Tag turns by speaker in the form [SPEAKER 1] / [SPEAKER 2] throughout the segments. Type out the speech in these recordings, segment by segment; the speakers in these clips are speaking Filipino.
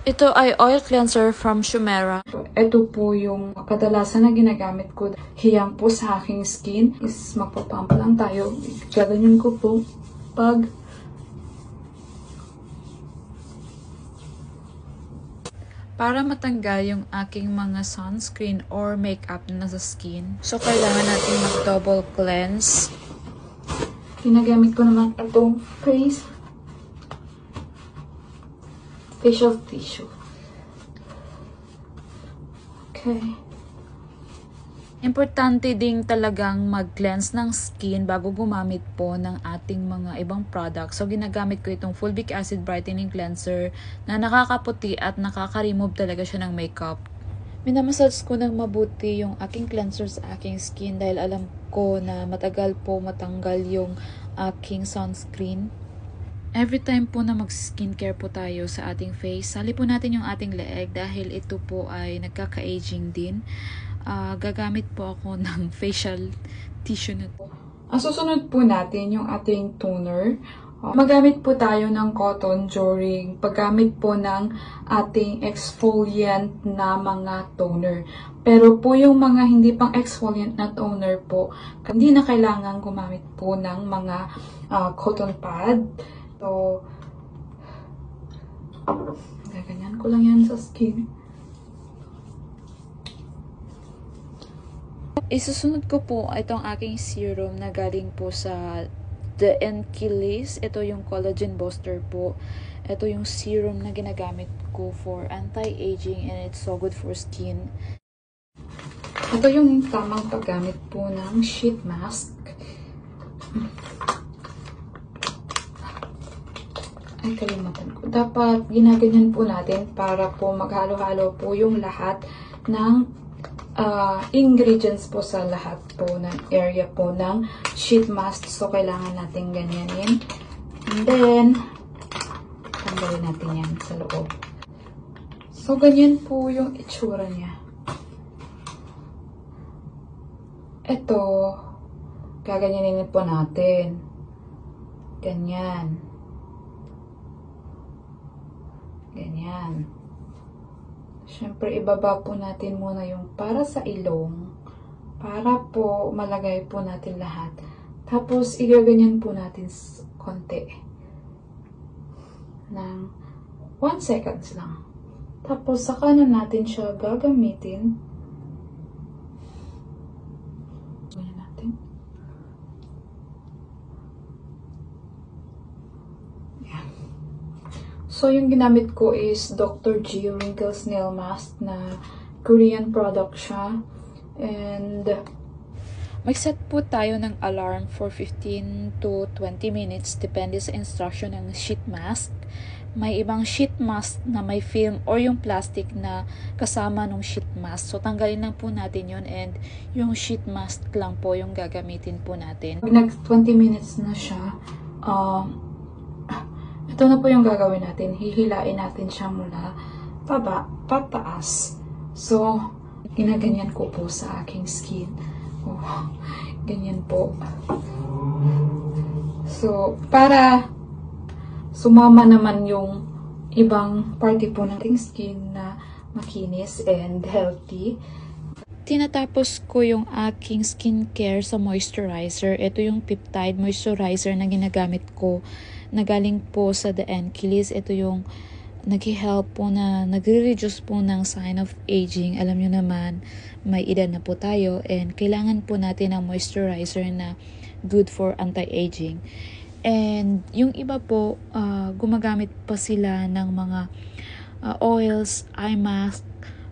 [SPEAKER 1] Ito ay oil cleanser from Shumera.
[SPEAKER 2] Ito po yung kadalasan na ginagamit ko. Hiyang po sa aking skin is magpapump lang tayo. Gaganyan ko po pag
[SPEAKER 1] para matanggal yung aking mga sunscreen or makeup na sa skin. So, kailangan natin mag-double cleanse.
[SPEAKER 2] ginagamit ko naman itong facial tissue. Okay.
[SPEAKER 1] Importante ding talagang mag-cleanse ng skin bago gumamit po ng ating mga ibang products. So, ginagamit ko itong Fulvic Acid Brightening Cleanser na nakakaputi at nakaka-remove talaga siya ng makeup. Minamassage ko ng mabuti yung aking cleanser sa aking skin dahil alam ko na matagal po matanggal yung aking sunscreen. Every time po na mag-skincare po tayo sa ating face, sali po natin yung ating leeg dahil ito po ay nagkaka-aging din. Gagamit po ako ng facial tissue na po.
[SPEAKER 2] Ang susunod po natin yung ating toner. Magamit po tayo ng cotton during paggamit po ng ating exfoliant na mga toner. Pero po yung mga hindi pang exfoliant na toner po, hindi na kailangan gumamit po ng mga cotton pad. So, gaganyan ko lang yan sa skin.
[SPEAKER 1] Isusunod ko po itong aking serum na galing po sa The Enkilis. Ito yung collagen booster po. Ito yung serum na ginagamit ko for anti-aging and it's so good for skin.
[SPEAKER 2] Ito yung tamang paggamit po ng sheet mask. Ay, kalimutan ko. Dapat ginaganyan po natin para po maghalo-halo po yung lahat ng ingredients po sa lahat po ng area po ng sheet mask. So, kailangan natin ganyanin. And then, tanggalin natin yan sa loob. So, ganyan po yung itsura niya. Ito, gaganyanin po natin. Ganyan. Ganyan. Siyempre, ibaba po natin muna yung para sa ilong. Para po malagay po natin lahat. Tapos, igaganyan po natin konti. Ng 1 seconds lang. Tapos, saka na natin siya gagamitin. Ganyan natin. Yan. So, yung ginamit ko is Dr. G Wrinkles Nail Mask na Korean product siya. And
[SPEAKER 1] Mag-set po tayo ng alarm for 15 to 20 minutes depende sa instruction ng sheet mask. May ibang sheet mask na may film or yung plastic na kasama ng sheet mask. So, tanggalin lang po natin yun and yung sheet mask lang po yung gagamitin po natin.
[SPEAKER 2] Next 20 minutes na siya. Ito na po yung gagawin natin. Hihilain natin siya mula pataas. So, ginaganyan ko po sa aking skin. Oh, ganyan po. So, para sumama naman yung ibang party po ng ating skin na makinis and healthy.
[SPEAKER 1] Tinatapos ko yung aking skincare sa moisturizer. Ito yung peptide moisturizer na ginagamit ko na galing po sa The Enkilis. Ito yung nag-help po na nagre-reduce po ng sign of aging. Alam nyo naman, may edad na po tayo and kailangan po natin ng moisturizer na good for anti-aging. And yung iba po, gumagamit pa sila ng mga oils, eye mask,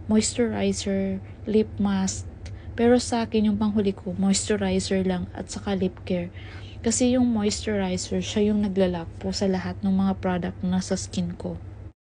[SPEAKER 1] moisturizer, lip mask. Pero sa akin, yung panghuli ko, moisturizer lang at saka lip care. Kasi yung moisturizer, siya yung naglalak po sa lahat ng mga product na sa skin ko.